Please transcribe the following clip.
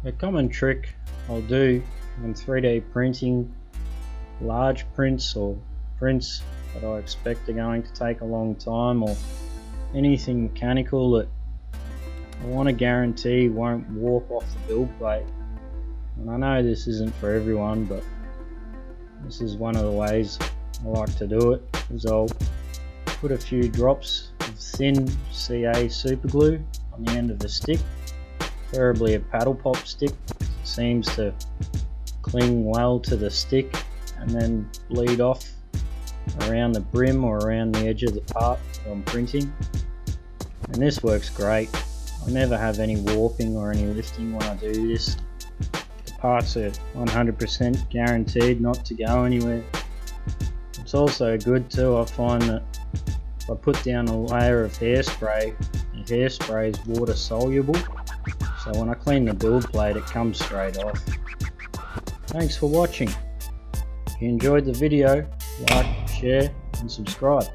A common trick I'll do when 3D printing large prints or prints that I expect are going to take a long time, or anything mechanical that I want to guarantee won't warp off the build plate. And I know this isn't for everyone, but this is one of the ways I like to do it, is I'll put a few drops of thin CA super glue on the end of the stick, preferably a paddle pop stick. It seems to cling well to the stick and then bleed off around the brim or around the edge of the part that I'm printing, and this works great. I never have any warping or any lifting when I do this. The parts are 100% guaranteed not to go anywhere. It's also good too, I find that if I put down a layer of hairspray, the hairspray is water soluble, so when I clean the build plate it comes straight off. Thanks for watching. If you enjoyed the video, like, share and subscribe.